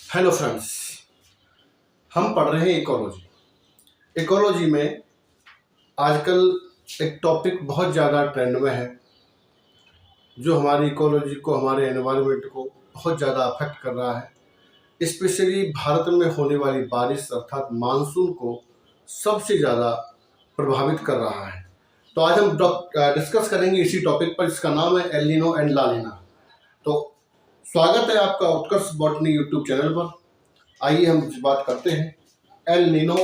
Hello friends, हम पढ़ रहे हैं इकोलॉजी। इकोलॉजी में आजकल एक टॉपिक बहुत ज़्यादा ट्रेंड में है जो हमारी इकोलॉजी को, हमारे एनवायरनमेंट को बहुत ज़्यादा अफेक्ट कर रहा है। स्पेशली भारत में होने वाली बारिश अर्थात मानसून को सबसे ज़्यादा प्रभावित कर रहा है। तो आज हम डिस्कस करेंगे इसी टॉपिक पर, जिसका नाम है एल नीनो एंड ला नीना। तो स्वागत है आपका उत्कर्ष बॉटनी यूट्यूब चैनल पर। आइए हम बात करते हैं एल नीनो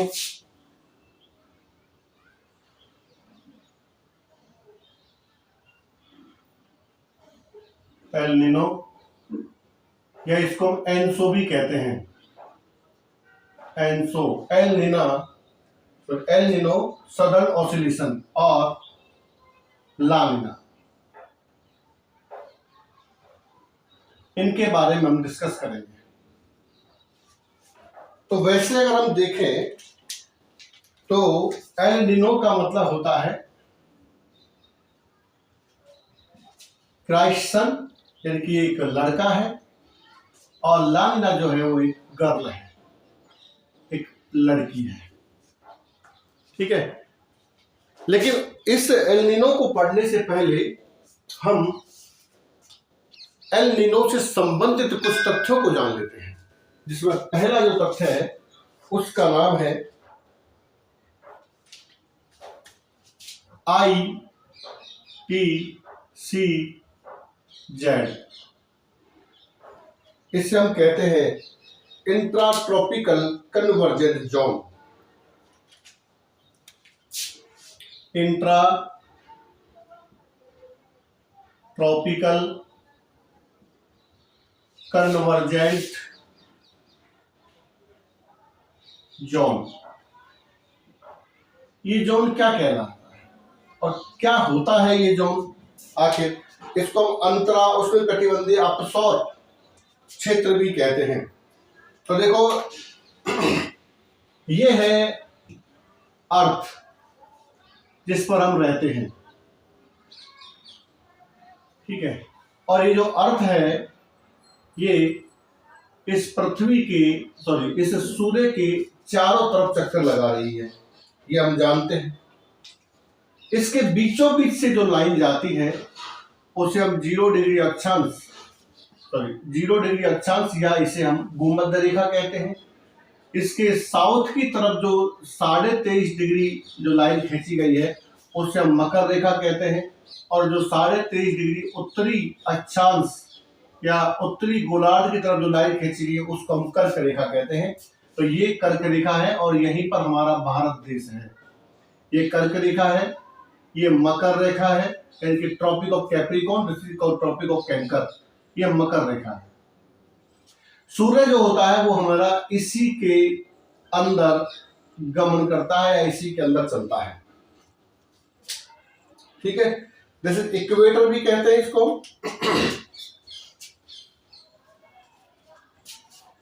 या इसको एनसो भी कहते हैं। एनसो एल नीना, तो एल नीनो सदर्न ऑसिलेशन और ला नीना, इनके बारे में हम डिस्कस करेंगे। तो वैसे अगर हम देखें तो एल नीनो का मतलब होता है क्राइसन, यानी कि एक लड़का है, और ला नीना जो है वो एक गर्ल है, एक लड़की है। ठीक है, लेकिन इस एल नीनो को पढ़ने से पहले हम एल नीनो से संबंधित कुछ तथ्यों को जान लेते हैं, जिसमें पहला जो तथ्य है उसका नाम है IPCZ। इसे हम कहते हैं intra tropical convergent zone. Intra tropical convergent zone, ये जोन क्या कहलाता है और क्या होता है ये जोन? आखिर इसको हम अंतरा उष्णकटिबंधीय अपसौर क्षेत्र भी कहते हैं। तो देखो, ये है अर्थ जिस पर हम रहते हैं, ठीक है। और ये जो अर्थ है ये इस पृथ्वी के इस सूर्य के चारों तरफ चक्कर लगा रही है, ये हम जानते हैं। इसके बीचों बीच से जो लाइन जाती है उसे हम 0 डिग्री अक्षांश या इसे हम भूमध्य रेखा कहते हैं। इसके साउथ की तरफ जो 23.5 डिग्री जो लाइन खींची गई है उसे हम मकर रेखा कहते हैं, और जो 23.5 डिग्री उत्तरी अक्षांश या उत्तरी गोलार्ध की तरफ जो लाइन खींची गई है उसको हम कर्क रेखा कहते हैं। तो ये कर्क रेखा है और यहीं पर हमारा भारत देश है। ये कर्क रेखा है, ये मकर रेखा है, यानी कि tropic of capricorn, this is called tropic of cancer, ये मकर रेखा है। सूर्य जो होता है वो हमारा इसी के अंदर गमन करता है, इसी के अंदर चलता है। ठीक है, जैसे इक्वेटर भी कहते हैं इसको।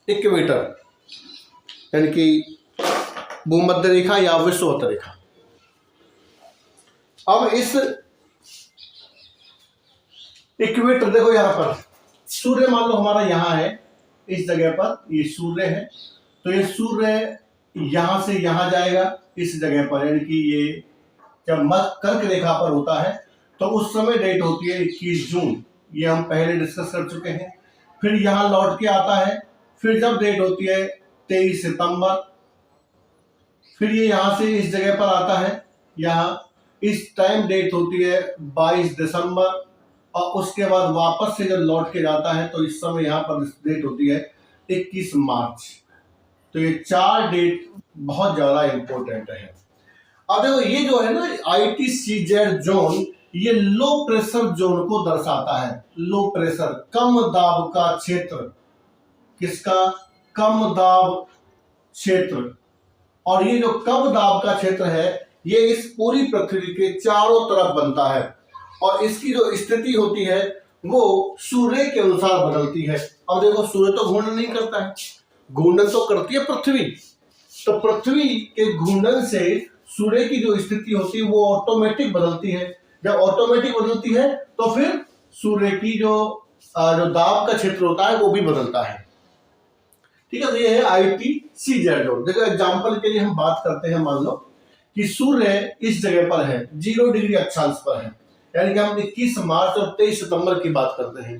इक्वेटर यानी कि भूमध्य रेखा या विषुवत रेखा। अब इस इक्वेटर देखो, यहां पर सूर्य मान लो हमारा यहां है, इस जगह पर ये सूर्य है। तो ये सूर्य यहां से यहां जाएगा इस जगह पर, यानी कि ये जब मध्य कर्क रेखा पर होता है तो उस समय डेट होती है 21 जून, ये हम पहले डिस्कस कर चुके हैं। फिर यहां लौट के आता है, फिर जब डेट होती है 23 सितंबर, फिर ये यहां से इस जगह पर आता है, यहां इस टाइम डेट होती है 22 दिसंबर, और उसके बाद वापस से जब लौट के जाता है तो इस समय यहाँ पर डेट होती है 21 मार्च। तो ये 4 डेट बहुत ज्यादा इंपॉर्टेंट है। अब देखो, ये जो है ना IPCZ जोन, ये लो प्रेशर जोन को दर्शाता है। लो प्रेशर, कम दाब का क्षेत्र। किसका? कम दाब क्षेत्र। और ये जो कम दाब का क्षेत्र है ये इस पूरी पृथ्वी के चारों तरफ बनता है, और इसकी जो स्थिति होती है वो सूर्य के अनुसार बदलती है। अब देखो, सूर्य तो घूर्णन नहीं करता है, घूर्णन तो करती है पृथ्वी। तो पृथ्वी के घूर्णन से सूर्य की जो स्थिति होती है वो ऑटोमेटिक बदलती है। जब ऑटोमेटिक बदलती है तो फिर सूर्य की जो दाब का क्षेत्र होता है वो भी बदलता है। ठीक है, तो ये है ITCZ जोन। देखो एग्जांपल के लिए हम बात करते हैं, मान लो कि सूर्य इस जगह पर है, 0 डिग्री अक्षांश पर है, यानी कि हम 21 मार्च और 23 सितंबर की बात करते हैं।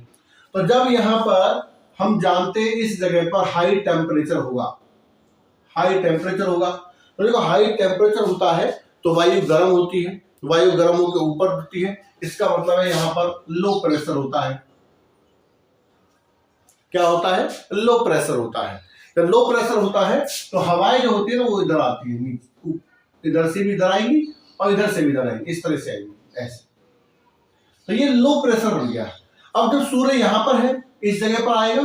तो जब यहाँ पर हम जानते हैं इस जगह पर हाई टेम्परेचर होगा, हाई टेम्परेचर होगा, तो देखो हाई टेम्परेचर होता है तो वायु गर्म होती है, वायु गर्म होकर ऊपर उठती है, इसका मतलब है यहाँ पर लो प्रेशर होता है। क्या होता है? लो प्रेशर होता है। जब लो प्रेशर होता है तो हवाएं जो होती है ना वो इधर आती है, इधर से भी इधर आएंगी और इधर से भी इधर आएंगी, इस तरह से आएंगी, ऐसे। तो ये लो प्रेशर हो गया। अब जब सूर्य यहाँ पर है, इस जगह पर आएगा,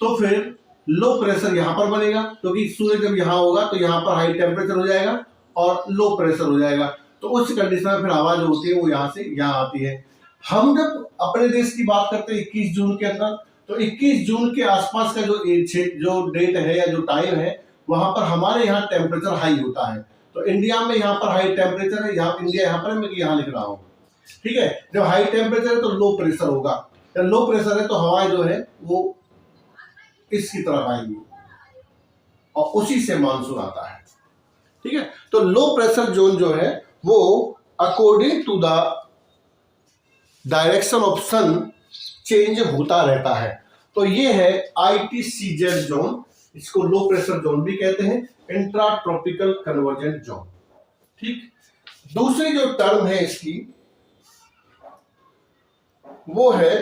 तो फिर लो प्रेशर यहाँ पर बनेगा, क्योंकि सूर्य जब यहाँ होगा तो यहाँ पर हाई टेम्परेचर हो जाएगा और लो प्रेशर हो जाएगा। तो उस कंडीशन में फिर हवा जो होती है वो यहाँ से यहाँ आती है। हम जब अपने देश की बात करते हैं 21 जून के अंदर, तो 21 जून के आसपास का जो डेट है या जो टाइम है, वहां पर हमारे यहाँ टेम्परेचर हाई होता है। तो इंडिया में यहाँ पर हाई टेम्परेचर है, यहाँ इंडिया यहाँ पर मैं यहाँ लिख रहा हूँ, ठीक है। जब हाई टेम्परेचर है तो लो प्रेशर होगा, जब लो प्रेशर है तो हवाएं जो है वो इसकी तरफ आएंगी और उसी से मानसून आता है, ठीक है। तो लो प्रेशर जोन जो है वो according to the direction of sun change होता रहता है। तो ये है ITCZ जोन, इसको लो प्रेशर जोन भी कहते हैं, इंट्रा ट्रॉपिकल कन्वर्जेंट जोन, ठीक। दूसरी जो टर्म है इसकी वो है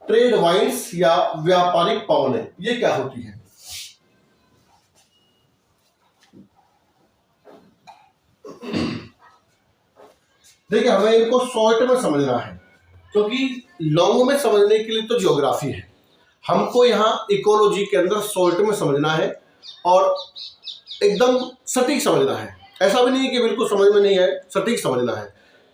ट्रेड वाइंड्स या व्यापारिक पवनें। ये क्या होती है? देखिए हमें इनको शॉर्ट में समझना है, क्योंकि लॉन्ग में समझने के लिए तो ज्योग्राफी है, हमको यहाँ इकोलॉजी के अंदर शॉर्ट में समझना है और एकदम सटीक समझना है। ऐसा भी नहीं है कि बिल्कुल समझ में नहीं आए, सटीक समझना है।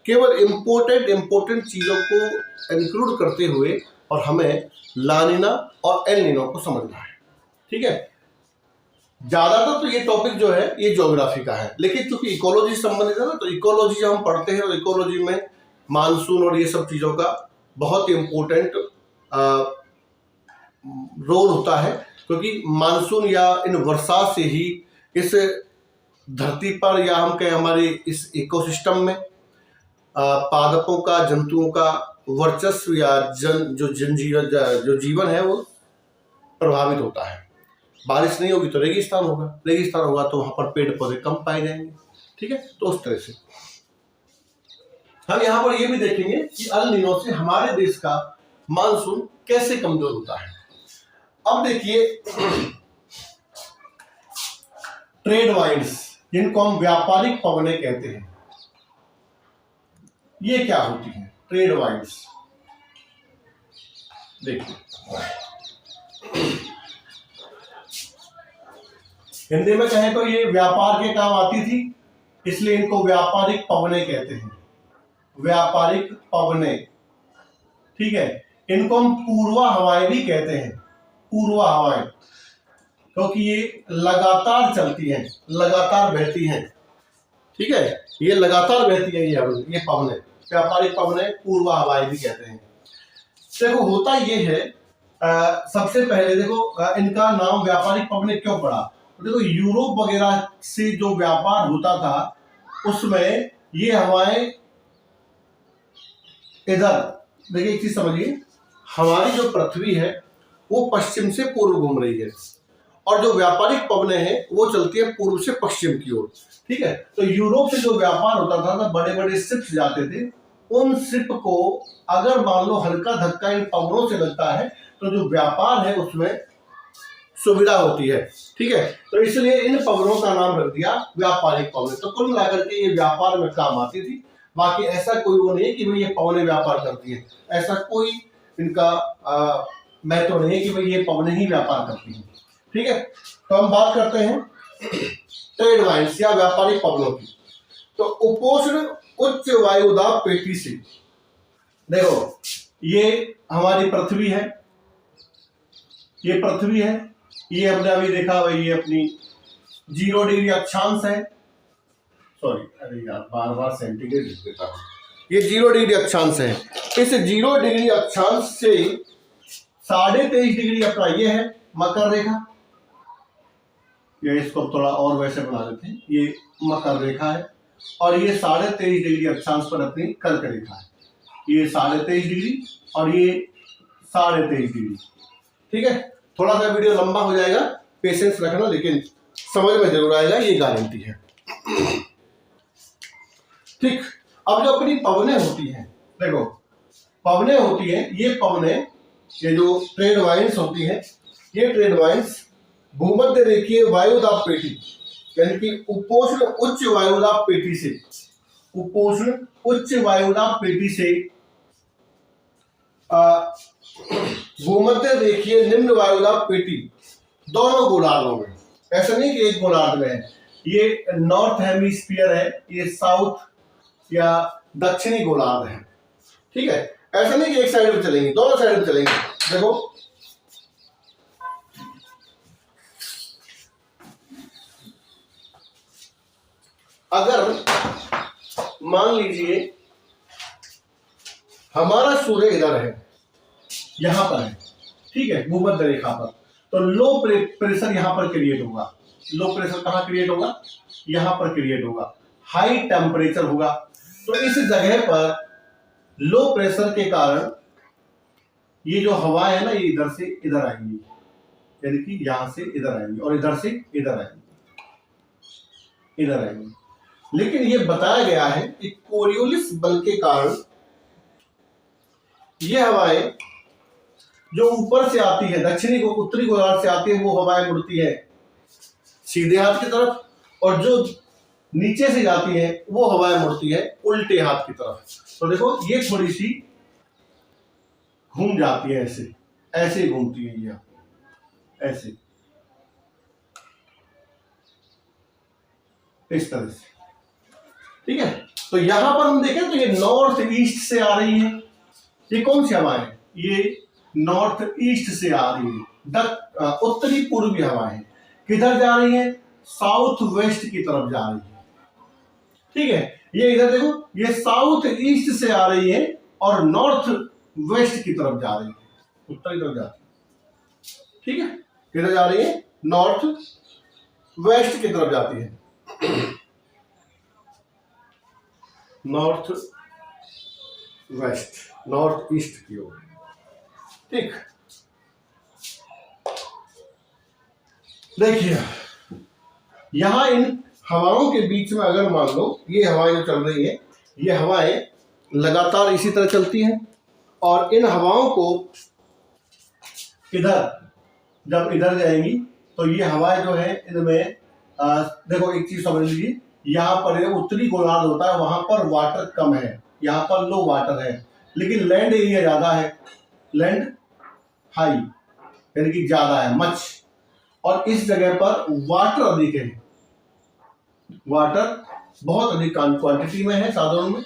केवल इम्पोर्टेंट चीजों को इंक्लूड करते हुए और हमें लानिना और एल नीनो को समझना है, ठीक है। ज्यादातर तो ये टॉपिक जो है ये ज्योग्राफी का है, लेकिन क्योंकि इकोलॉजी संबंधित है ना, तो इकोलॉजी जब हम पढ़ते हैं और इकोलॉजी में मानसून और ये सब चीजों का बहुत इम्पोर्टेंट रोल होता है, क्योंकि मानसून या इन वर्षा से ही इस धरती पर या हम कहें हमारे इस इकोसिस्टम में पादपों का, जंतुओं का वर्चस्व या जो जीवन है वो प्रभावित होता है। बारिश नहीं होगी तो रेगिस्तान होगा, रेगिस्तान होगा तो वहां पर पेड़ पौधे कम पाए जाएंगे, ठीक है। तो उस तरह से हम यहाँ पर ये भी देखेंगे कि अल नीनो से हमारे देश का मानसून कैसे कमजोर होता है। अब देखिए ट्रेड वाइंड्स, जिनको हम व्यापारिक पवनें कहते हैं, ये क्या होती है ट्रेड वाइंड्स? देखिए हिंदी में कहें तो ये व्यापार के काम आती थी, इसलिए इनको व्यापारिक पवनें कहते हैं, व्यापारिक पवनें, ठीक है। इनको हम पूर्वा हवाएं भी कहते हैं, पूर्वा हवाएं, क्योंकि ये लगातार चलती हैं, लगातार बहती हैं, ठीक है। ये लगातार बहती है, ये पवनें, व्यापारिक पवनें, पूर्वा हवाएं भी कहते हैं। देखो होता ये है, सबसे पहले देखो इनका नाम व्यापारिक पवनें क्यों पड़ा? तो देखो यूरोप वगैरह से जो व्यापार होता था उसमें ये हवाएं इधर, देखिए एक चीज समझिए, हमारी जो पृथ्वी है वो पश्चिम से पूर्व घूम रही है और जो व्यापारिक पवनें हैं वो चलती है पूर्व से पश्चिम की ओर, ठीक है। तो यूरोप से जो व्यापार होता था ना, बड़े बड़े शिप्स जाते थे, उन शिप को अगर मान लो हल्का धक्का इन पवनों से लगता है तो जो व्यापार है उसमें सुविधा होती है, ठीक है। तो इसलिए इन पवनों का नाम रख दिया व्यापारिक पवनें। तो कुल मिलाकर के ये व्यापार में काम आती थी, बाकी ऐसा कोई वो नहीं कि भाई ये पवनें व्यापार करती है, ऐसा कोई इनका महत्व नहीं है कि भाई ये पवनें ही व्यापार करती हैं, ठीक है। तो हम बात करते हैं ट्रेड वाइंड्स या व्यापारिक पवनों की। तो उपोष्ण उच्च वायुदाब पेटी से, देखो ये हमारी पृथ्वी है, ये पृथ्वी है, ये हमने अभी देखा भाई ये अपनी 0 डिग्री अक्षांश है, सॉरी अरे यार बार बार सेंटीग्रेड लिख देता हूं, ये 0 डिग्री अक्षांश है। इस 0 डिग्री अक्षांश से 23.5 डिग्री अपना ये है मकर रेखा, या इसको थोड़ा और वैसे बना देते हैं, ये मकर रेखा है, और ये 23.5 डिग्री अक्षांश पर अपनी कर्क रेखा है। ये 23.5 डिग्री और ये 23.5 डिग्री। ठीक है, थोड़ा सा वीडियो लंबा हो जाएगा, पेशेंस रखना, लेकिन समझ में जरूर आएगा, ये गारंटी है। ठीक, अब जो अपनी पवनें होती हैं, देखो पवनें होती हैं, ये पवनें, ये जो ट्रेड वाइन्स होती हैं, ये ट्रेड वाइन्स भूमध्य रेखीय वायुदाब पेटी, यानी कि उपोष्ण उच्च वायुदाब पेटी से, उपोष्ण उच्च वायुदाब पेटी से भूमध्य रेखीय निम्न वायुदाब पेटी, दोनों गोलार्धों में, ऐसा नहीं कि एक गोलार्ध में है, ये नॉर्थ हेमिस्फीयर है, ये साउथ या दक्षिणी गोलार्ध है। ठीक है, ऐसा नहीं कि एक साइड में चलेंगे, दोनों साइड में चलेंगे। देखो अगर मान लीजिए हमारा सूर्य इधर है, यहां पर है, ठीक है, भूमध्य रेखा पर, तो लो प्रेशर यहां पर क्रिएट होगा। लो प्रेशर कहां क्रिएट होगा? यहां पर क्रिएट होगा। हाई टेम्परेचर होगा। तो इस जगह पर लो प्रेशर के कारण ये जो हवा है ना, ये इधर से इधर आएंगी, यानी कि यहां से इधर आएंगी और इधर से इधर आएंगी, इधर आएंगी। लेकिन ये बताया गया है कि कोरियोलिस बल के कारण ये हवाएं जो ऊपर से आती है, दक्षिणी को उत्तरी गोलार्ध से आती है, वो हवाएं मुड़ती है सीधे हाथ की तरफ, और जो नीचे से जाती है वो हवाएं मुड़ती है उल्टे हाथ की तरफ। तो देखो ये थोड़ी सी घूम जाती है, ऐसे ऐसे घूमती है, ये ऐसे, इस तरह से। ठीक है, तो यहां पर हम देखें तो ये नॉर्थ ईस्ट से आ रही है। ये कौन सी हवा है? ये नॉर्थ ईस्ट से आ रही है, उत्तरी पूर्वी हवाएं। किधर जा रही है? साउथ वेस्ट की तरफ जा रही है। ठीक है, ये इधर देखो, ये साउथ ईस्ट से आ रही है और नॉर्थ वेस्ट की तरफ जा रही है, उत्तरी तरफ जाती है। ठीक है, किधर जा रही है? नॉर्थ वेस्ट की तरफ जाती है, नॉर्थ वेस्ट, नॉर्थ ईस्ट की ओर। ठीक, देखिए यहां इन हवाओं के बीच में अगर मान लो ये हवाएं जो चल रही है, ये हवाएं लगातार इसी तरह चलती हैं, और इन हवाओं को इधर जब इधर जाएंगी तो ये हवाएं जो है इनमें देखो एक चीज समझ लीजिए, यहाँ पर उत्तरी गोलार्ध होता है, वहां पर वाटर कम है, यहाँ पर लो वाटर है, लेकिन लैंड एरिया ज्यादा है, लैंड हाई यानी कि ज्यादा है, मच, और इस जगह पर वाटर अधिक है, वाटर बहुत अधिक क्वांटिटी में है साधारण में,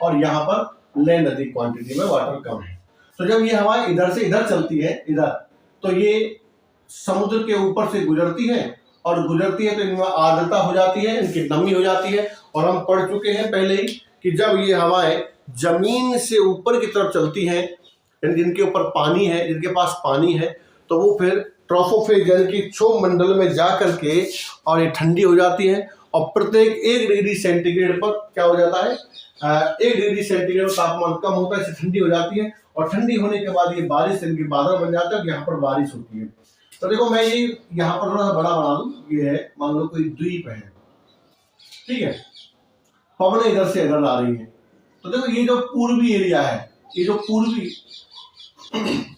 और यहाँ पर लैंड अधिक क्वांटिटी में, वाटर कम है। तो जब ये हवाएं इधर से इधर चलती है, इधर, तो ये समुद्र के ऊपर से गुजरती है, और गुजरती है तो इनमें आर्द्रता हो जाती है, इनकी नमी हो जाती है। और हम पढ़ चुके हैं पहले ही कि जब ये हवाएं जमीन से ऊपर की तरफ चलती हैं, जिनके ऊपर पानी है, जिनके पास पानी है, तो वो फिर ट्रोपोस्फेयर यानी कि क्षोभ मंडल में जा करके और ये ठंडी हो जाती है, और प्रत्येक 1 डिग्री सेंटीग्रेड पर क्या हो जाता है, 1 डिग्री सेंटीग्रेड तापमान कम होता है, इससे ठंडी हो जाती है, और ठंडी होने के बाद ये बारिश, इनके बादल बन जाते हैं, यहाँ पर बारिश होती है। तो देखो मैं ये यहाँ पर थोड़ा सा बड़ा बना दूं, ये है मान लो कोई द्वीप है, ठीक है, पवन इधर से इधर आ रही है, तो देखो ये जो पूर्वी एरिया है, ये जो पूर्वी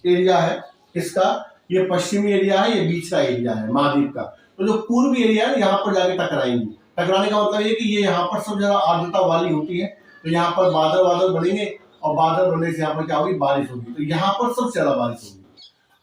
एरिया है इसका, ये पश्चिमी एरिया है, ये बीच का एरिया है महाद्वीप का। तो जो पूर्वी एरिया है यहाँ पर जाके टकराएंगी। टकराने का मतलब ये कि ये यहाँ पर सब जगह आर्द्रता वाली होती है, तो यहाँ पर बादल बादल बनेंगे, और बादल बनने से यहाँ पर क्या होगी, बारिश होगी, तो यहाँ पर सबसे ज्यादा बारिश होगी।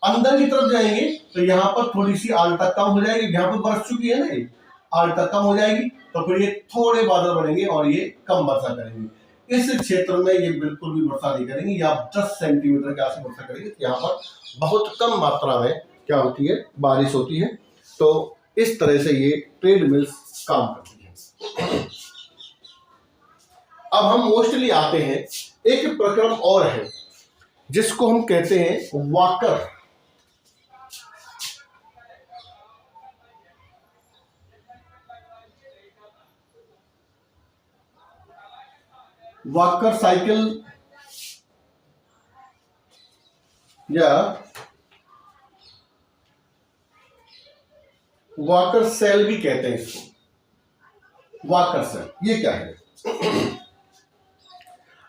अंदर की तरफ जाएंगे तो यहाँ पर थोड़ी सी आर्द्रता कम हो जाएगी, यहाँ पर बरस चुकी है ना, ये आर्द्रता कम हो जाएगी, तो फिर ये थोड़े बादल बनेंगे और ये कम वर्षा करेंगे। इस क्षेत्र में ये बिल्कुल भी वर्षा नहीं करेंगे, या 10 सेंटीमीटर के आसपास वर्षा करेंगे, तो यहाँ पर बहुत कम मात्रा में क्या होती है, बारिश होती है। तो इस तरह से ये ट्रेड मिल्स काम करती है। अब हम मोस्टली आते हैं, एक प्रक्रम और है जिसको हम कहते हैं वाकर वॉकर साइकिल या वॉकर सेल भी कहते हैं इसको, वॉकर सेल। ये क्या है?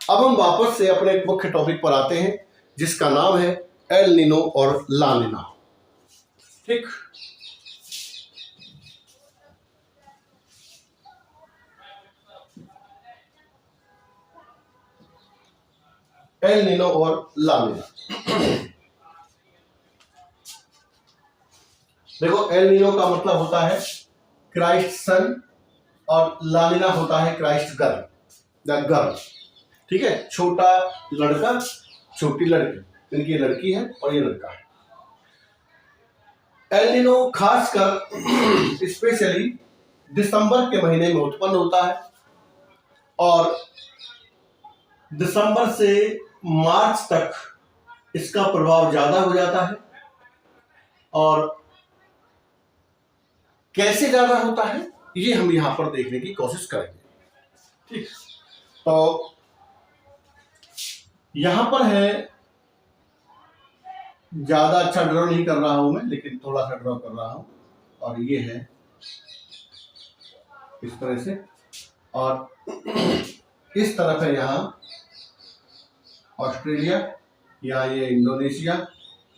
अब हम वापस से अपने एक मुख्य टॉपिक पर आते हैं जिसका नाम है एल नीनो और ला नीना। ठीक, एल नीनो और ला नीना। देखो, एल नीनो का मतलब होता है क्राइस्ट सन और ला नीना होता है क्राइस्ट गर्ल। ठीक है, छोटा लड़का छोटी लड़की, इनकी लड़की है और ये लड़का है। एल नीनो खासकर स्पेशली दिसंबर के महीने में उत्पन्न होता है और दिसंबर से मार्च तक इसका प्रभाव ज्यादा हो जाता है। और कैसे ज्यादा होता है ये हम यहां पर देखने की कोशिश करेंगे। ठीक, तो यहां पर है, ज्यादा अच्छा ड्रॉ नहीं कर रहा हूं मैं, लेकिन थोड़ा सा ड्रॉ कर रहा हूं। और ये है इस तरह से, और इस तरफ है यहाँ ऑस्ट्रेलिया, यहाँ ये इंडोनेशिया,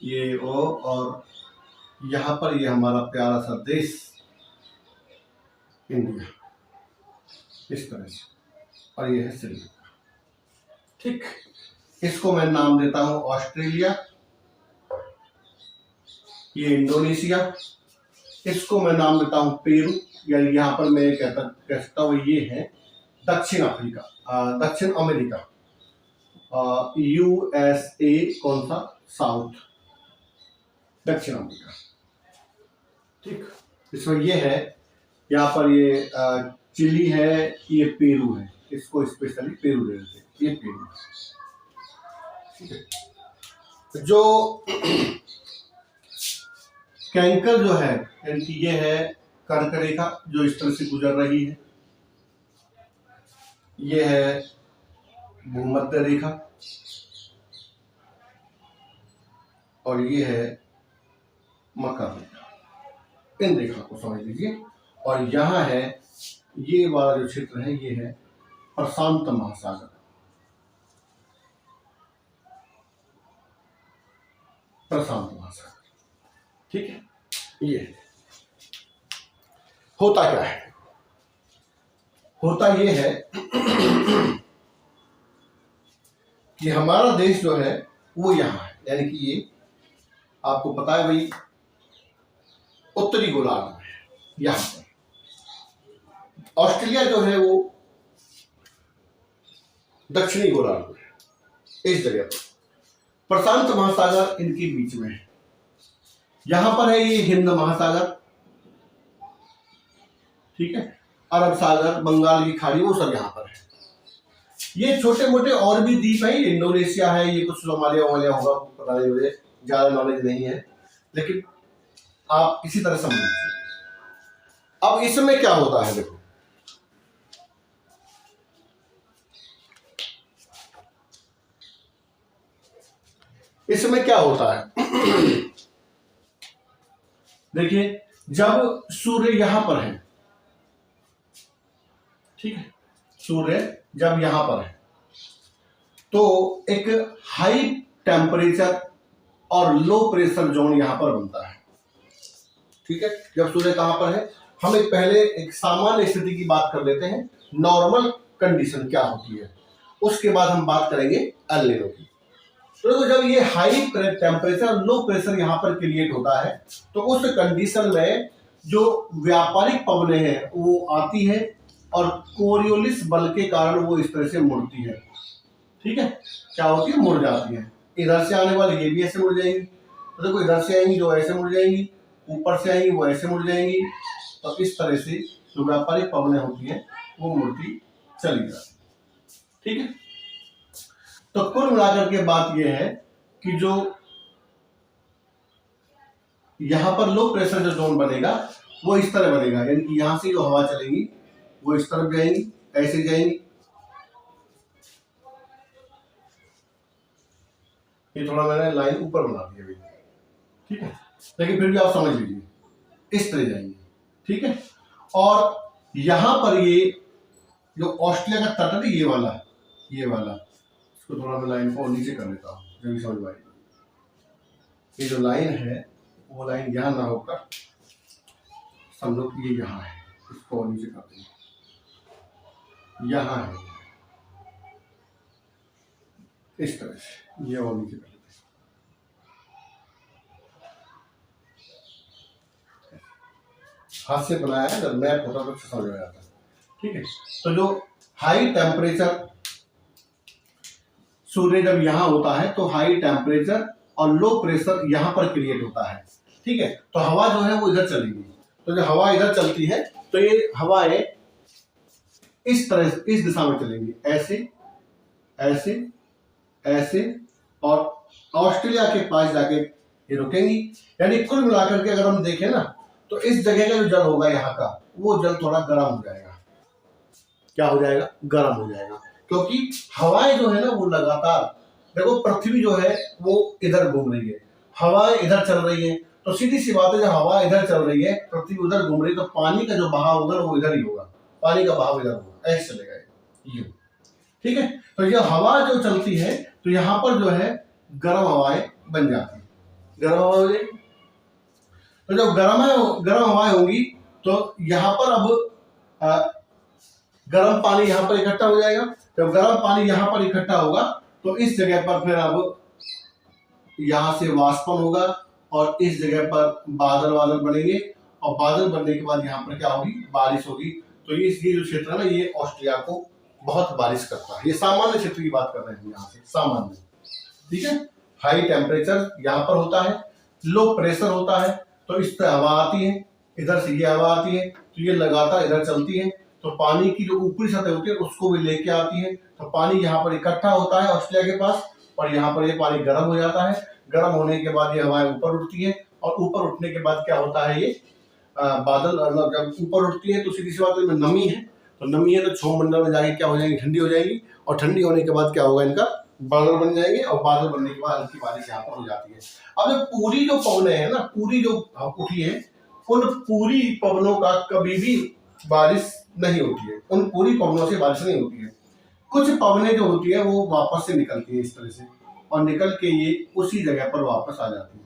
ये ओ, और यहाँ पर ये हमारा प्यारा सा देश इंडिया, इस तरह से, और ये है श्रीलंका। ठीक, इसको मैं नाम देता हूं ऑस्ट्रेलिया, ये इंडोनेशिया, इसको मैं नाम देता हूं पेरू, या यहाँ पर मैं कहता हूं ये है दक्षिण अफ्रीका, दक्षिण अमेरिका, यूएसए कौन सा, साउथ, दक्षिण अमेरिका। ठीक, इसमें ये है, यहाँ पर ये चिली है, ये पेरू है, इसको स्पेशली पेरू ले लेते हैं, ये पेरू। ठीक है, जो कैंकर जो है, यानी ये है कर्क रेखा जो इस तरह से गुजर रही है, ये है भूमध्य रेखा, और ये है मकर रेखा। इन रेखा को समझ लीजिए। और यहाँ है, ये वाला जो क्षेत्र है ये है प्रशांत महासागर। प्रशांत महासागर। ठीक है, ये होता क्या है? होता ये है कि हमारा देश जो है वो यहाँ है, यानी कि ये आपको पता है भाई उत्तरी गोलार्ध में है। यहाँ पर ऑस्ट्रेलिया जो है वो दक्षिणी गोलार्ध में है, इस जगह पर प्रशांत महासागर इनके बीच में है। यहां पर है ये हिंद महासागर, ठीक है, अरब सागर, बंगाल की खाड़ी, वो सब यहां पर है। ये छोटे मोटे और भी द्वीप है, इंडोनेशिया है, ये कुछ सोमालिया वोमालिया होगा, पता नहीं, मुझे ज्यादा नॉलेज नहीं है, लेकिन आप इसी तरह समझ लीजिए। अब इसमें क्या होता है, देखो इसमें क्या होता है देखिए, जब सूर्य यहां पर है, ठीक है, सूर्य जब यहां पर है तो एक हाई टेम्परेचर और लो प्रेशर जोन यहां पर बनता है। ठीक है, जब सूर्य कहां पर है, हम एक पहले एक सामान्य स्थिति की बात कर लेते हैं, नॉर्मल कंडीशन क्या होती है, उसके बाद हम बात करेंगे एल नीनो की। तो जब ये हाई टेम्परेचर लो प्रेशर यहाँ पर क्रिएट होता है तो उस कंडीशन में जो व्यापारिक पवनें हैं वो आती है और कोरियोलिस बल के कारण वो इस तरह से मुड़ती है। ठीक है, क्या होती है, मुड़ जाती है। इधर से आने वाली ये भी ऐसे मुड़ जाएंगी, तो देखो इधर से आएंगी जो ऐसे मुड़ जाएंगी, ऊपर से आएंगी वो ऐसे मुड़ जाएंगी। तो इस तरह से जो व्यापारिक पवनें होती हैं वो मुड़ती चली जाती है। ठीक है, तो कुल मिलाकर के बात यह है कि जो यहां पर लो प्रेशर जो जोन बनेगा वो इस तरह बनेगा, यानी कि यहां से जो हवा चलेगी वो इस तरफ जाएंगी, ऐसे जाएंगी, ये थोड़ा मैंने लाइन ऊपर बना दी अभी, ठीक है, लेकिन फिर भी आप समझ लीजिए, इस तरह जाएंगे, ठीक है। और यहां पर ये जो ऑस्ट्रेलिया का तट है, ये वाला, इसको थोड़ा मैं लाइन को नीचे कर लेता हूँ, जब भी समझ पाएगी। ये जो लाइन है वो लाइन यहाँ ना होकर समझो कि ये यहाँ है, इसको नीचे कर देंगे, यहाँ है, इस तरह से ये और नीचे कर लेते हैं। हाथ से बनाया है, जब मैप होता तो समझ में आता है, ठीक है। तो जो हाई टेम्परेचर सूर्य जब यहाँ होता है तो हाई टेम्परेचर और लो प्रेशर यहाँ पर क्रिएट होता है, ठीक है। तो हवा जो है वो इधर चलेगी, तो जब हवा इधर चलती है तो ये हवाएं इस तरह, इस दिशा में चलेंगी, ऐसे ऐसे ऐसे, और ऑस्ट्रेलिया के पास जाके ये रुकेंगी। यानी कुल मिलाकर के अगर हम देखें ना, तो इस जगह का जो जल होगा यहाँ का, वो जल थोड़ा गर्म हो जाएगा। क्या हो जाएगा? गर्म हो जाएगा, क्योंकि हवाएं जो है ना वो लगातार, देखो पृथ्वी जो है वो इधर घूम रही है, हवाएं इधर चल रही है, तो सीधी सी बात है, जब हवा इधर चल रही है, पृथ्वी उधर घूम रही है, तो पानी का जो बहाव होगा वो इधर ही होगा, पानी का बहाव इधर होगा, ऐसे चलेगा ये, ठीक है। तो ये हवा जो चलती है तो यहाँ पर जो है गर्म हवाएं बन जाती है, गर्म हवा हो जाएगी। तो जब गर्म हवाएं होंगी तो यहाँ पर अब गर्म पानी यहाँ पर इकट्ठा हो जाएगा। जब गर्म पानी यहाँ पर इकट्ठा होगा तो इस जगह पर फिर अब यहाँ से वाष्पन होगा और इस जगह पर बादल बनेंगे, और बादल बनने के बाद यहाँ पर क्या होगी? बारिश होगी। तो ये जो क्षेत्र है ना, ये ऑस्ट्रेलिया को बहुत बारिश करता है। ये सामान्य क्षेत्र की बात कर रहे हैं यहाँ से, सामान्य, ठीक है। हाई टेम्परेचर यहाँ पर होता है, लो प्रेशर होता है, तो इस तरह हवा आती है, इधर से ये हवा आती है, तो ये लगातार इधर चलती है, तो पानी की जो ऊपरी सतह होती है उसको भी लेके आती है, तो पानी यहाँ पर इकट्ठा होता है ऑस्ट्रेलिया के पास, और यहाँ पर ये पानी गर्म हो जाता है। गर्म होने के बाद ये हवाएं ऊपर उठती है, और ऊपर उठने के बाद क्या होता है, ये बादल, जब ऊपर उठती है तो सीधी सी बात है, नमी है, तो नमी है तो क्षोभमंडल में जाके क्या हो जाएंगी? ठंडी हो जाएगी, और ठंडी होने के बाद क्या होगा? इनका बादल बन जाएंगे, और बादल बनने के बाद हल्की बारिश यहाँ पर हो जाती है। अब जो पूरी जो पवनें हैं ना, पूरी जो उठी है, उन पूरी पवनों का कभी भी बारिश नहीं होती है, उन पूरी पवनों से बारिश नहीं होती है। कुछ पवनें जो होती है वो वापस से निकलती है इस तरह से, और निकल के ये उसी जगह पर वापस आ जाती है।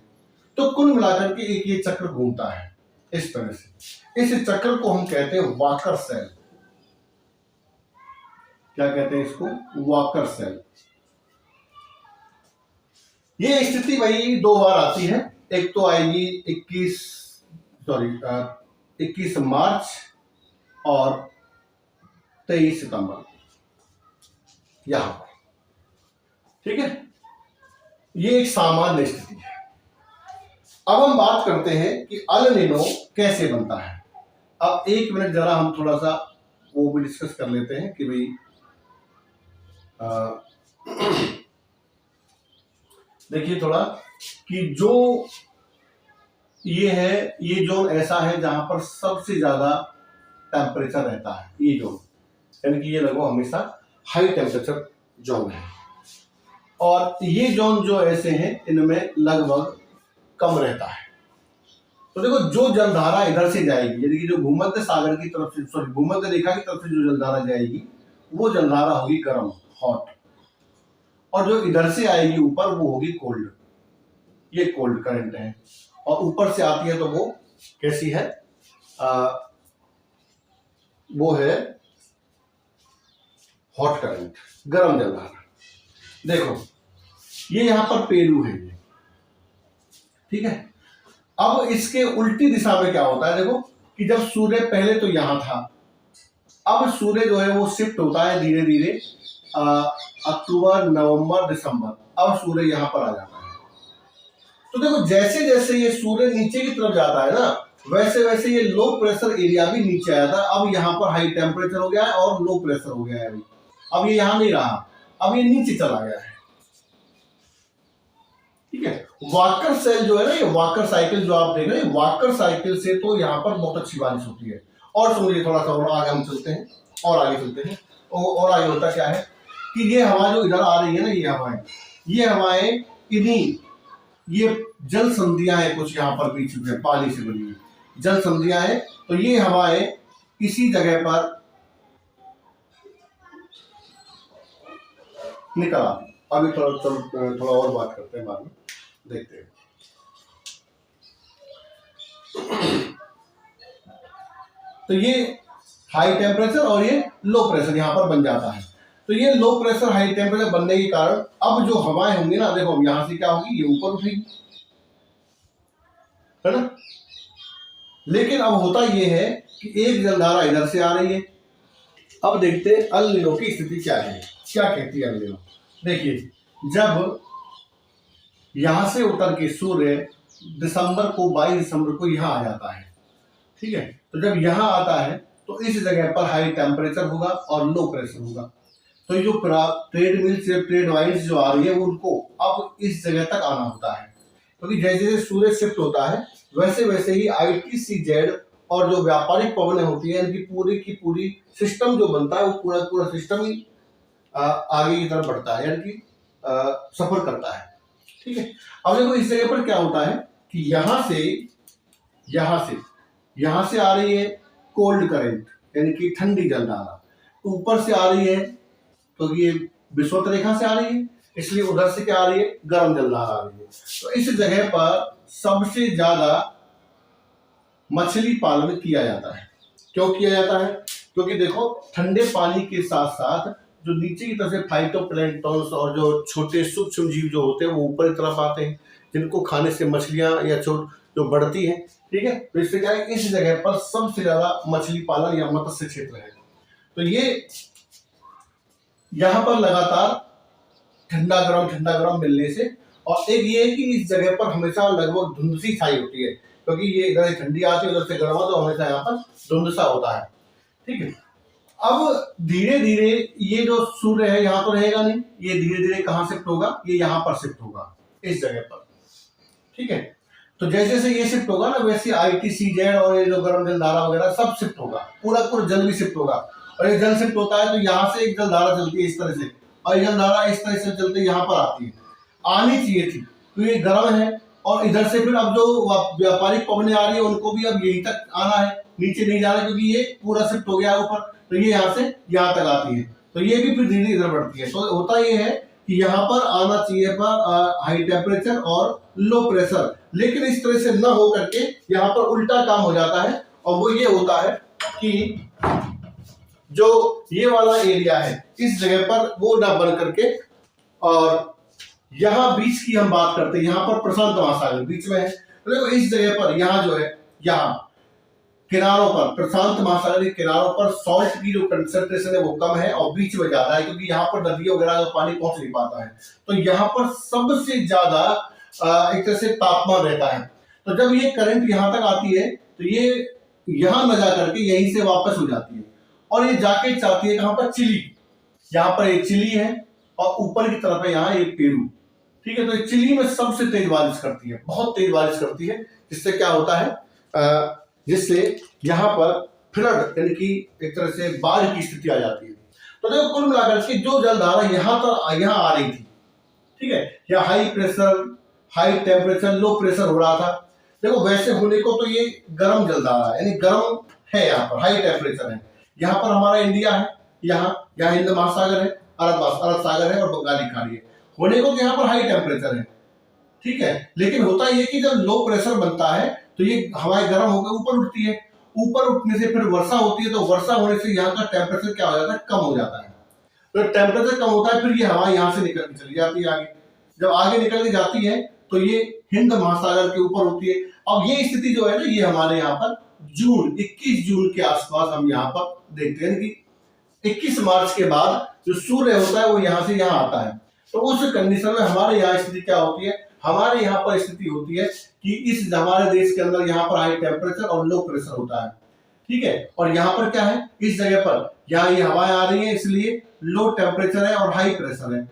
तो कुल मिलाकर के एक ये चक्र घूमता है इस तरह से। इस चक्र को हम कहते हैं वॉकर सेल। क्या कहते हैं इसको? Walker cell. ये स्थिति वही दो बार आती है, एक तो आएगी 21 मार्च और 23 सितंबर यहां पर, ठीक है। ये एक सामान्य स्थिति है। अब हम बात करते हैं कि अल नीनो कैसे बनता है। अब एक मिनट जरा हम थोड़ा सा वो भी डिस्कस कर लेते हैं कि भाई देखिए थोड़ा कि जो ये है, ये जोन ऐसा है जहां पर सबसे ज्यादा टेम्परेचर रहता है, ये जोन, यानी कि ये लगभग हमेशा हाई टेम्परेचर जोन है। और ये जोन जो ऐसे हैं इनमें लगभग कम रहता है। तो देखो, जो जलधारा इधर से जाएगी, यानी कि जो भूमध्य सागर की तरफ से, सॉरी भूमध्य रेखा की तरफ से जो जलधारा जाएगी वो जलधारा होगी गर्म, हॉट, और जो इधर से आएगी ऊपर वो होगी कोल्ड। ये कोल्ड करंट है, और ऊपर से आती है तो वो कैसी है? वो है हॉट करंट, गर्म जलधारा। देखो ये यहां पर पेरू है, ये ठीक है। अब इसके उल्टी दिशा में क्या होता है? देखो कि जब सूर्य पहले तो यहां था, अब सूर्य जो है वो शिफ्ट होता है धीरे धीरे, अक्टूबर, नवंबर, दिसंबर, अब सूर्य यहां पर आ जाता है। तो देखो जैसे जैसे ये सूर्य नीचे की तरफ जाता है ना, वैसे वैसे ये लो प्रेशर एरिया भी नीचे आया था। अब यहाँ पर हाई टेम्परेचर हो गया है और लो प्रेशर हो गया है। अभी अब ये यहाँ नहीं रहा, अब ये नीचे चला गया है, ठीक है। वॉकर सेल जो है ना, ये वॉकर साइकिल जो आप देख रहे हैं, वॉकर साइकिल से तो यहाँ पर बहुत अच्छी बारिश होती है। और सुनिए थोड़ा सा और आगे हम चलते हैं, और आगे चलते हैं। और आगे होता क्या है कि ये हवा जो इधर आ रही है ना, ये हवाएं इन्हीं ये जल संधियां हैं कुछ यहाँ पर बीच में पानी से बनी हुई जल संधियां हैं, तो ये हवाएं इसी जगह पर निकल आती। अभी थोड़ा और बात करते हैं, बाद में देखते हैं। तो ये हाई टेम्परेचर और ये लो प्रेशर यहाँ पर बन जाता है। तो ये लो प्रेशर हाई टेम्परेचर बनने के कारण अब जो हवाएं होंगी ना, देखो यहां से क्या होगी, ये ऊपर उठेगी, है ना। लेकिन अब होता ये है कि एक जलधारा इधर से आ रही है। अब देखते हैं अल नीनो की स्थिति क्या है, क्या कहती है अल नीनो। देखिए, जब यहां से उतर के सूर्य दिसंबर को 22 दिसंबर को यहाँ आ जाता है, ठीक है, तो जब यहाँ आता है तो इस जगह पर हाई टेम्परेचर होगा और लो प्रेशर होगा। तो जो ट्रेड मिल से ट्रेड वाइन्स जो आ रही है उनको अब इस जगह तक आना होता है, क्योंकि जैसे जैसे सूर्य शिफ्ट होता है वैसे वैसे ही ITCZ और जो व्यापारिक पवनें होती है इनकी पूरी की पूरी सिस्टम जो बनता है वो पूरा पूरा सिस्टम ही आगे की तरफ बढ़ता है, यानी कि सफर करता है, ठीक है। अब देखो इस जगह पर क्या होता है कि यहां से आ रही है कोल्ड करंट, यानी कि ठंडी जलधारा, ऊपर से आ रही है क्योंकि ये विषुवत रेखा से आ रही है, इसलिए उधर से क्या आ रही है, गर्म जलधारा आ रही है। तो इस जगह पर सबसे ज्यादा मछली पालन किया जाता है। क्यों किया जाता है? क्योंकि देखो ठंडे पानी के साथ साथ जो नीचे की तरफ से फाइटोप्लैंक्टन्स और जो छोटे सूक्ष्म जीव जो होते हैं वो ऊपर की तरफ आते हैं, जिनको खाने से मछलियां या जो बढ़ती हैं, ठीक है। तो इससे क्या है, इस जगह पर सबसे ज्यादा मछली पालन या मत्स्य क्षेत्र है। तो ये यहाँ पर लगातार ठंडा गरम मिलने से, और एक ये है कि इस जगह पर हमेशा लगभग धुंध सी छाई होती है, क्योंकि ये इधर से ठंडी आती है उधर से गर्म, तो हमेशा यहाँ पर धुंध सा होता है, ठीक है। अब धीरे धीरे ये जो सूर्य है यहाँ तो रहेगा नहीं, ये धीरे धीरे कहाँ शिफ्ट होगा, ये यहाँ पर शिफ्ट होगा इस जगह पर, ठीक है। तो जैसे जैसे ये शिफ्ट होगा ना वैसे ITCZ और ये जो गर्म जलधारा वगैरह सब शिफ्ट होगा, पूरा पूरा जल भी शिफ्ट होगा। और ये जल शिफ्ट होता है तो यहाँ से एक जलधारा चलती है इस तरह से, और ये जलधारा इस तरह से चलते यहाँ पर आती है, आनी चाहिए थी, तो ये गर्म है। और इधर से फिर अब जो व्यापारिक पवनें आ रही है उनको भी अब यहीं तक आना है, नीचे नहीं जाना, क्योंकि ये पूरा शिफ्ट हो गया ऊपर, तो ये यहाँ से यहाँ तक आती है, तो ये भी फिर धीरे इधर बढ़ती है। तो होता ये है कि यहाँ पर आना चाहिए पर हाई टेम्परेचर और लो प्रेशर, लेकिन इस तरह से न हो करके यहाँ पर उल्टा काम हो जाता है। और वो ये होता है कि जो ये वाला एरिया है इस जगह पर वो ना बन करके, और यहाँ बीच की हम बात करते हैं, यहाँ पर प्रशांत महासागर बीच में है, तो देखो इस जगह पर यहाँ जो है, यहाँ किनारों पर प्रशांत महासागर के किनारों पर सॉल्ट की जो कंसंट्रेशन है वो कम है और बीच में ज्यादा है, क्योंकि यहाँ पर नदियों वगैरह का पानी पहुंच नहीं पाता है। तो यहाँ पर सबसे ज्यादा एक तरह से तापमान रहता है। तो जब ये करंट यहाँ तक आती है तो ये यहाँ न जा करके यहीं से वापस हो जाती है, और ये जाके चाहती है कहाँ पर, चिली। यहाँ पर एक चिली है और ऊपर की तरफ है यहाँ एक पेरू, ठीक है। तो चिली में सबसे तेज बारिश करती है, बहुत तेज बारिश करती है, जिससे क्या होता है, जिससे यहाँ पर फ्लड यानी कि एक तरह से बाढ़ की स्थिति आ जाती है। तो देखो कुल मिलाकर के जो जलधारा यहाँ आ रही थी, ठीक है, या high pressure high temperature low pressure हो रहा था, देखो वैसे होने को तो ये गर्म जलधारा है, यानी गर्म है, यहाँ पर हाई टेम्परेचर है। यहाँ पर हमारा इंडिया है, यहाँ हिंद महासागर है, अरब सागर है और बंगाली खाड़ी है, होने को तो यहाँ पर हाई टेम्परेचर है, ठीक है। लेकिन होता यह कि जब लो प्रेशर बनता है तो ये हवाएं गर्म होकर ऊपर उठती है, ऊपर उठने से फिर वर्षा होती है, तो वर्षा होने से यहाँ का टेम्परेचर क्या हो जाता है, कम हो जाता है। तो टेम्परेचर कम होता है, फिर ये हवा यहाँ से निकल के चली जाती है आगे, जब आगे निकल के जाती है तो ये हिंद महासागर के ऊपर होती है। अब ये स्थिति जो है ना, ये हमारे यहाँ पर 21 जून के आसपास हम यहाँ पर देखते हैं कि 21 मार्च के बाद जो सूर्य होता है वो यहाँ से यहाँ आता है। तो उस कंडीशन में हमारे यहाँ स्थिति क्या होती है, हमारे यहाँ पर स्थिति होती है कि इस हमारे देश के अंदर यहाँ पर हाई टेम्परेचर और लो प्रेशर होता है, ठीक है। और यहाँ पर क्या है, इस जगह पर यहाँ ये हवाएं आ रही है, इसलिए लो टेम्परेचर है और हाई प्रेशर है,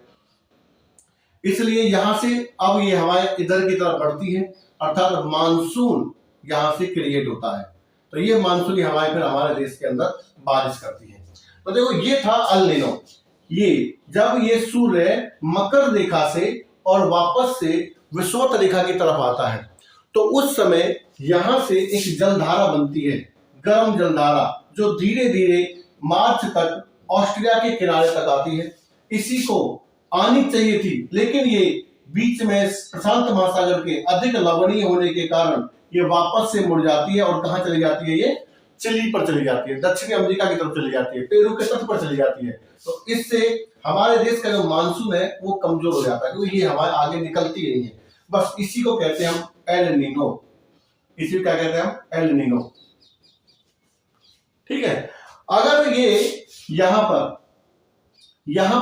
इसलिए यहाँ से अब ये हवाएं इधर की तरफ बढ़ती है, अर्थात मानसून यहाँ से क्रिएट होता है। तो ये मानसूनी हवाएं फिर हमारे देश के अंदर बारिश करती है। तो देखो ये था अल नीनो, ये जब ये सूर्य मकर रेखा से और वापस से विषुवत रेखा की तरफ आता है, तो उस समय यहां से एक जलधारा बनती है, गर्म जलधारा, जो धीरे धीरे मार्च तक ऑस्ट्रेलिया के किनारे तक आती है। इसी को आनी चाहिए थी, लेकिन ये बीच में प्रशांत महासागर के अधिक लवणीय होने के कारण ये वापस से मुड़ जाती है और कहां चली जाती है, ये चिली पर चली जाती है, दक्षिणी अमेरिका की तरफ चली जाती है, पेरू के तट पर चली जाती है। तो इससे हमारे देश का जो मानसून है वो कमजोर हो जाता है, क्योंकि ये हमारे आगे निकलती नहीं है। बस इसी को कहते हैं हम एल नीनो। इसी को क्या कहते हैं हम, एल नीनो। ठीक है। अगर ये यहां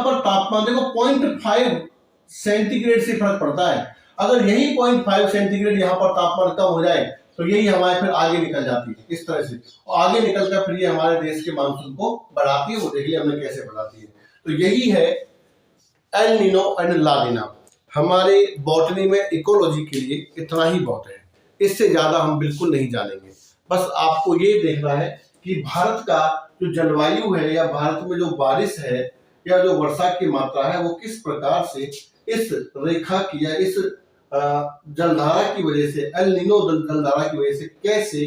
पर तापमान देखो 0.5 सेंटीग्रेड से फर्क पड़ता है। अगर यही 0.5 सेंटीग्रेड यहां पर तापमान कम हो जाए तो यही हमारे फिर आगे निकल जाती है इस तरह से, और आगे निकलकर फिर ये हमारे देश के मानसून को बढ़ाती है। वो देखिए हमने कैसे बढ़ाती है। तो यही है एल नीनो एंड ला नीना। हमारे बॉटनी में इकोलॉजी के लिए इतना ही बहुत है, इससे ज्यादा हम बिल्कुल नहीं जानेंगे। बस आपको ये देखना है कि भारत का जो जलवायु है या भारत में जो बारिश है या जो वर्षा की मात्रा है वो किस प्रकार से इस रेखा की या इस जलधारा की वजह से, एल नीनो जलधारा की वजह से कैसे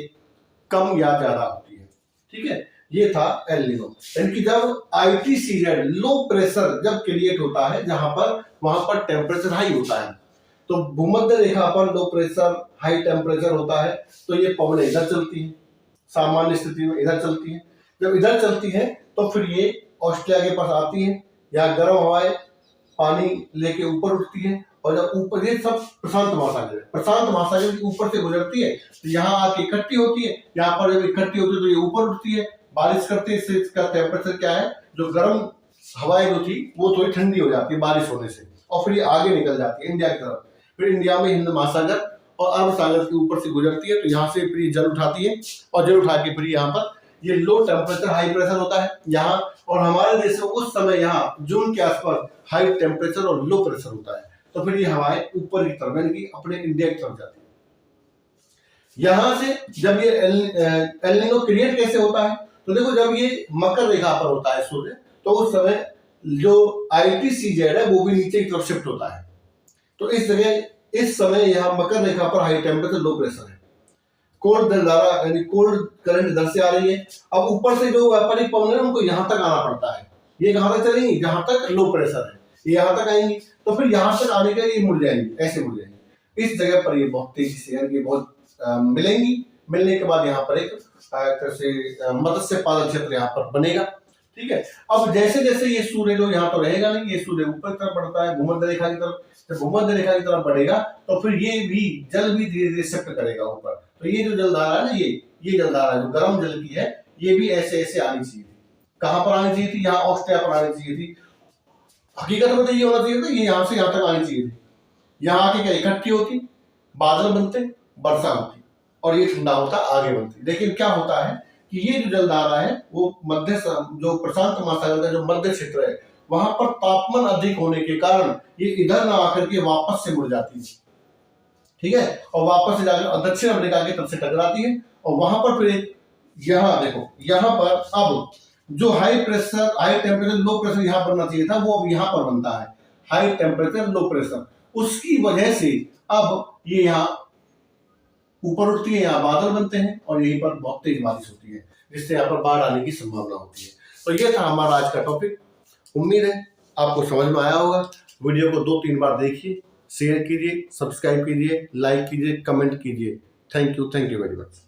कम या ज्यादा होती है। ठीक है, ये था एल नीनो। यानी कि जब ITCZ लो प्रेशर जब क्रिएट होता है जहां पर वहां पर टेम्परेचर हाई होता है, तो भूमध्य रेखा पर लो प्रेशर हाई टेम्परेचर होता है, तो ये पवन इधर चलती है, सामान्य स्थिति में इधर चलती है। जब इधर चलती है तो फिर ये ऑस्ट्रेलिया के पास आती है, यहाँ गर्म हवाएं पानी लेके ऊपर उठती है, और जब ऊपर, ये सब प्रशांत महासागर है, प्रशांत महासागर के ऊपर से गुजरती है तो यहाँ आके इकट्ठी होती है। यहाँ पर जब इकट्ठी होती है तो ये ऊपर उठती है, बारिश करती है। इससे इसका टेम्परेचर क्या है, जो गर्म हवाएं जो थी वो थोड़ी ठंडी हो जाती है बारिश होने से, और फिर ये आगे निकल जाती है इंडिया की तरफ। फिर इंडिया में हिंद महासागर और अरब सागर के ऊपर से गुजरती है, तो यहाँ से फिर जल उठाती है, और जल उठा के फिर यहाँ पर ये लो टेम्परेचर हाई प्रेशर होता है यहाँ। और हमारे देश में उस समय यहाँ जून के आसपास हाई टेम्परेचर और लो प्रेशर होता है, तो फिर ये हवाएं ऊपर की तरफ यानी कि अपने इंडिया की तरफ जाती है। यहां से जब ये एल नीनो क्रिएट कैसे होता है, तो देखो जब ये मकर रेखा पर होता है सूर्य, तो उस समय जो ITCZ है वो भी नीचे की तरफ शिफ्ट होता है। तो इस समय यहाँ मकर रेखा पर हाई टेम्परेचर लो प्रेशर है, कोल्ड जलधारा यानी कोल्ड करंट इधर से आ रही है। अब ऊपर से जो व्यापारिक पवन है उनको यहाँ तक आना पड़ता है, ये कहां तक चलेंगी, जहां तक लो प्रेशर है ये यहाँ तक आएंगी, तो फिर यहाँ तक आने के ये मुड़ जाएंगी, ऐसे मुड़ जाएंगी। इस जगह पर ये बहुत तेजी से यानी बहुत मिलेंगी। मिलने के बाद यहाँ पर एक तरह से मत्स्य पालन क्षेत्र यहाँ पर बनेगा। ठीक है। अब जैसे जैसे ये सूर्य जो यहाँ पर रहेगा नहीं, ये सूर्य ऊपर की तरफ बढ़ता है भूमध्य रेखा की तरफ। जब भूमध्य रेखा की तरफ बढ़ेगा तो फिर ये भी जल भी धीरे धीरे शिफ्ट करेगा ऊपर। तो ये जो जलधारा है ना, ये जलधारा जो गर्म जल की है, ये भी ऐसे ऐसे आनी चाहिए थी। कहां पर आनी चाहिए थी, यहाँ ऑस्ट्रेलिया पर आनी चाहिए थी। हकीकत में तो ये होना चाहिए था, ये यहाँ से यहाँ तक आनी चाहिए थी। यहाँ आके क्या इकट्ठी होती, बादल बनते, वर्षा होती, और ये ठंडा होता आगे बनती। लेकिन क्या होता है कि ये जो जलधारा है वो जो प्रशांत महासागर का जो मध्य क्षेत्र है वहां पर तापमान अधिक होने के कारण ये इधर ना आकर के वापस से मुड़ जाती है। ठीक है, और वापस से जाकर दक्षिण अमेरिका की तरफ से टकराती है, और वहां पर फिर यहाँ देखो, यहाँ पर अब जो high pressure high temperature low pressure यहाँ बनना चाहिए था वो अब यहाँ पर बनता है, हाई टेम्परेचर लो प्रेशर। उसकी वजह से अब ये यहाँ ऊपर उठती है, यहाँ बादल बनते हैं, और यहीं पर बहुत तेज बारिश होती है, जिससे यहाँ पर बाढ़ आने की संभावना होती है। तो ये था हमारा आज का टॉपिक। उम्मीद है आपको समझ में आया होगा। वीडियो को 2-3 बार देखिए, शेयर कीजिए, सब्सक्राइब कीजिए, लाइक कीजिए, कमेंट कीजिए। Thank you very much.